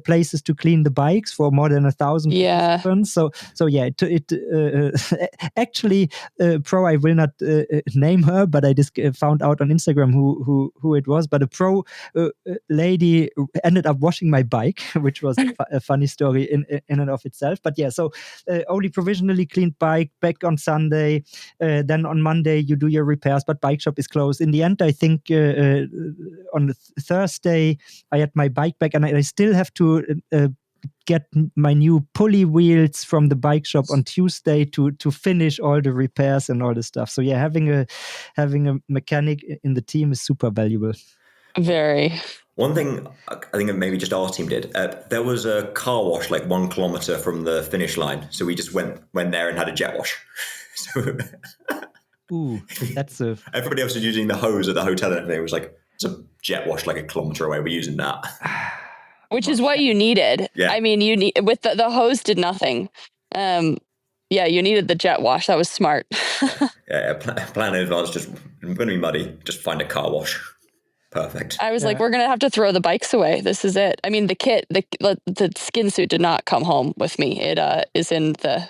places to clean the bikes for more than 1,000 participants. So yeah, actually, pro, I will not name her, but I just found out on Instagram who it was. But a pro lady ended up washing my bike, which was a funny story in and of itself. But yeah, so only provisionally cleaned bike back on Sunday. Then on Monday you do your repairs, but bike shop is closed. In the end, I think on Thursday I had my bike back, and I still have to get my new pulley wheels from the bike shop on Tuesday to finish all the repairs and all the stuff. So yeah, having a mechanic in the team is super valuable. Very. One thing I think maybe just our team did, there was a car wash like 1 kilometer from the finish line. So we just went there and had a jet wash. So ooh, that's a... Everybody else was using the hose at the hotel and everything. It was like, it's a jet wash like 1 kilometer away. We're using that. Which is what you needed. Yeah. I mean, you need, with the hose did nothing. Yeah, you needed the jet wash. That was smart. Yeah, plan in advance. Just going to be muddy. Just find a car wash. Perfect. I was like, we're going to have to throw the bikes away. This is it. I mean, the kit, the skin suit did not come home with me. It is in the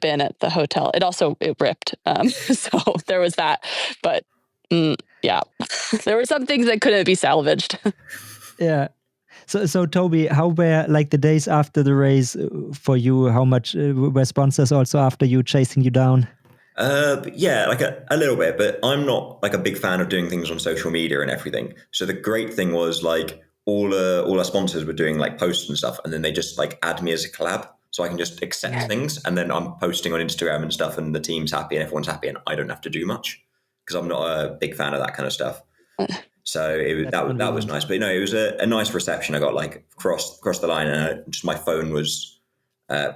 bin at the hotel. It ripped. So there was that. But yeah, there were some things that couldn't be salvaged. Yeah. So Toby, how were like the days after the race for you? How much were sponsors also after you, chasing you down? Yeah, like a little bit, but I'm not like a big fan of doing things on social media and everything. So the great thing was like all our sponsors were doing like posts and stuff, and then they just like add me as a collab, so I can just accept things, and then I'm posting on Instagram and stuff, and the team's happy and everyone's happy, and I don't have to do much because I'm not a big fan of that kind of stuff. So that was nice, but it was a nice reception. I got like across the line, and just my phone was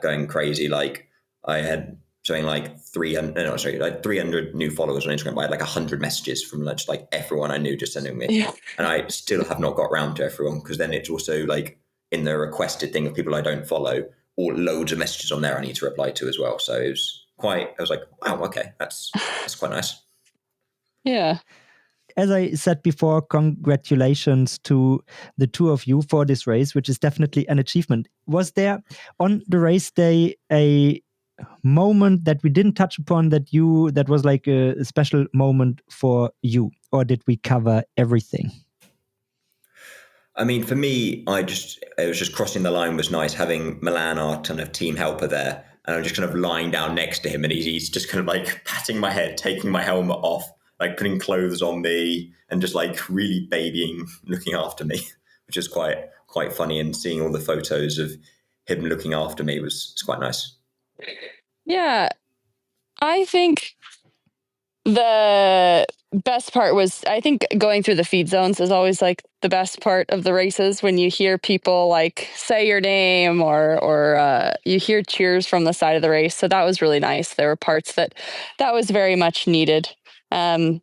going crazy. Like I had something like 300 new followers on Instagram. I had like 100 messages from just like everyone I knew just sending me, and I still have not got around to everyone, because then it's also like in the requested thing of people I don't follow, or loads of messages on there I need to reply to as well. So I was like, wow, okay, that's quite nice. Yeah. As I said before, congratulations to the two of you for this race, which is definitely an achievement. Was there on the race day a moment that we didn't touch upon that was like a special moment for you, or did we cover everything? I mean, for me, it was just crossing the line was nice, having Milan, our kind of team helper there, and I'm just kind of lying down next to him, and he's just kind of like patting my head, taking my helmet off, like putting clothes on me, and just like really babying, looking after me, which is quite funny. And seeing all the photos of him looking after me was quite nice. Yeah, I think the best part was, I think going through the feed zones is always like the best part of the races, when you hear people like say your name or you hear cheers from the side of the race. So that was really nice. There were parts that was very much needed. And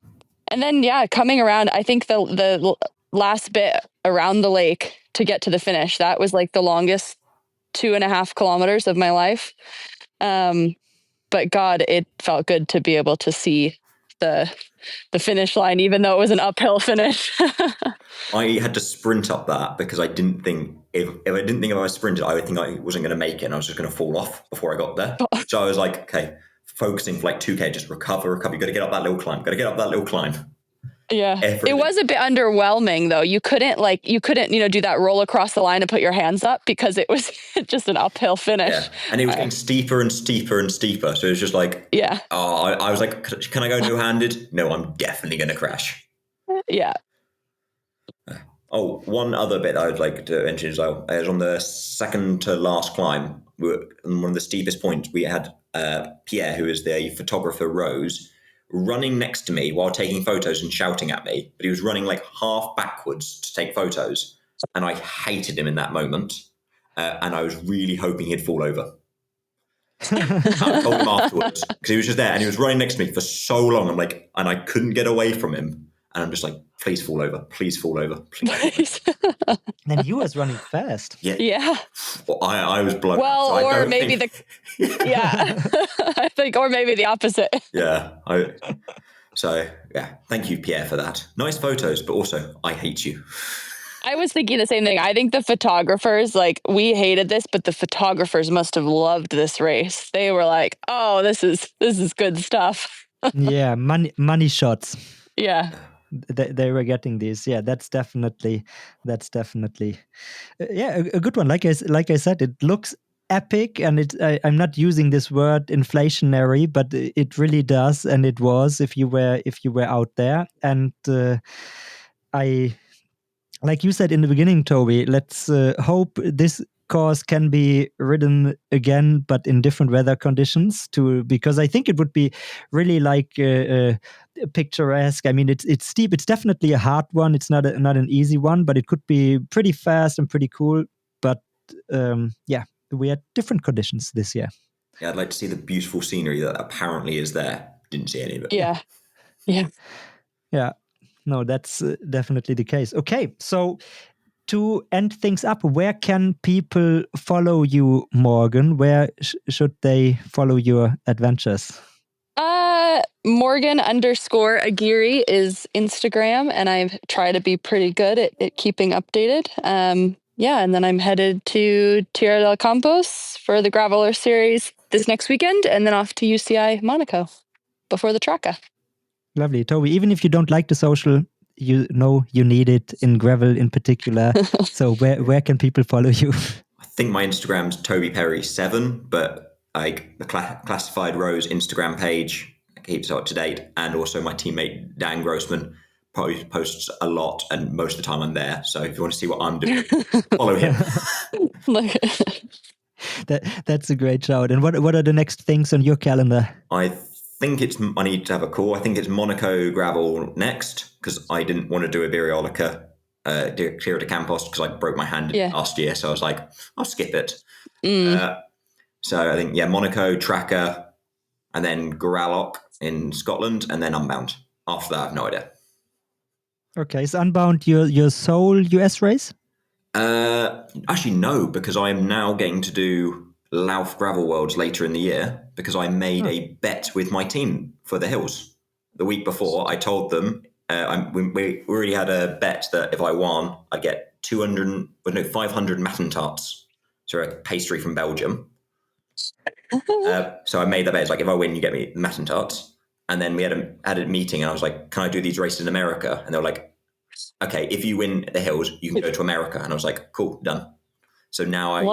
then, yeah, coming around, I think the last bit around the lake to get to the finish, that was like the longest 2.5 kilometers of my life. But God, it felt good to be able to see the finish line, even though it was an uphill finish. I had to sprint up that because I didn't think if I sprinted, I would think I wasn't going to make it, and I was just going to fall off before I got there. So I was like, okay, focusing for like 2K, just recover. You got to get up that little climb. Yeah. It was a bit underwhelming though. You couldn't do that roll across the line and put your hands up, because it was just an uphill finish. Yeah. And it was getting steeper and steeper and steeper. So it was just like, yeah. I was like, can I go no-handed? No, I'm definitely going to crash. Yeah. Oh, one other bit I would like to mention as well. It was on the second to last climb. We were on one of the steepest points. We had Pierre, who is the photographer, Rose, running next to me while taking photos and shouting at me, but he was running like half backwards to take photos, and I hated him in that moment, and I was really hoping he'd fall over. I told him afterwards because he was just there and he was running next to me for so long. I'm like, and I couldn't get away from him. And I'm just like, please fall over, please fall over, please. And he was running fast. Yeah. Well, I was blown. Well, so or maybe yeah. I think, or maybe the opposite. Yeah. So thank you, Pierre, for that. Nice photos, but also I hate you. I was thinking the same thing. I think the photographers, like, we hated this, but the photographers must have loved this race. They were like, "Oh, this is good stuff." Yeah, money shots. Yeah. They were getting these. Yeah, that's definitely a good one. Like I said, it looks epic, and I'm not using this word inflationary, but it really does, and it was if you were out there. And I, like you said in the beginning, Toby, let's hope this course can be ridden again, but in different weather conditions. Because I think it would be really like picturesque. I mean, it's steep. It's definitely a hard one. It's not an easy one, but it could be pretty fast and pretty cool. But we had different conditions this year. Yeah, I'd like to see the beautiful scenery that apparently is there. Didn't see any of it. Yeah. No, that's definitely the case. Okay, so to end things up, where can people follow you, Morgan? Where should they follow your adventures? Morgan_Aguirre is Instagram, and I try to be pretty good at keeping updated. And then I'm headed to Tierra del Campos for the Graveler series this next weekend, and then off to UCI Monaco before the Traca. Lovely. Toby, even if you don't like the social, you know you need it in gravel in particular. So where can people follow you? I think my Instagram's Toby Perry 7, but like the Classified Rose Instagram page keeps it up to date, and also my teammate Dan Grossman posts a lot, and most of the time I'm there. So if you want to see what I'm doing, follow him. That's a great shout. And what are the next things on your calendar? I need to have a call. I think it's Monaco Gravel next, because I didn't want to do Iberiolica Tierra de Campos because I broke my hand last year. So I was like, I'll skip it. So I think, Monaco, Tracker, and then Goralock in Scotland, and then Unbound. After that, I have no idea. Okay, is Unbound your sole US race? Actually, no, because I am now going to do Lauf Gravel Worlds later in the year, because I made a bet with my team for the hills. The week before, I told them, we already had a bet that if I won, I'd get 500 Mattentaarts, so a pastry from Belgium. So I made that bet. It's like, if I win, you get me Mattentaarts. And then we had a meeting, and I was like, can I do these races in America? And they were like, okay, if you win the hills, you can go to America. And I was like, cool, done. So now I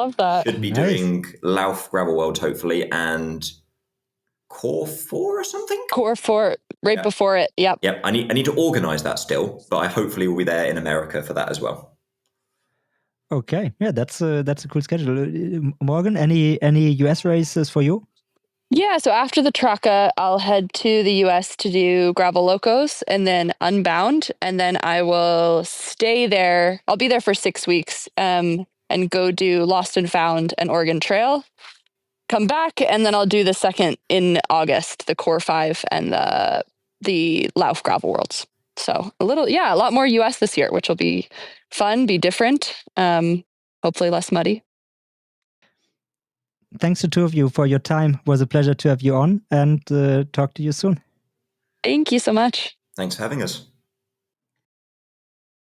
should be doing Lauf Gravel Worlds, hopefully, and Core 4 or something? Core 4, before it, yep. Yep, I need to organise that still, but I hopefully will be there in America for that as well. Okay, yeah, that's a cool schedule. Morgan, any US races for you? Yeah, so after the Traca, I'll head to the US to do Gravel Locos and then Unbound, and then I will stay there. I'll be there for 6 weeks and go do Lost and Found and Oregon Trail. Come back, and then I'll do the second in August, the Core 5 and the Lauf Gravel Worlds. So a lot more US this year, which will be fun, be different, hopefully less muddy. Thanks to two of you for your time. It was a pleasure to have you on, and talk to you soon. Thank you so much. Thanks for having us.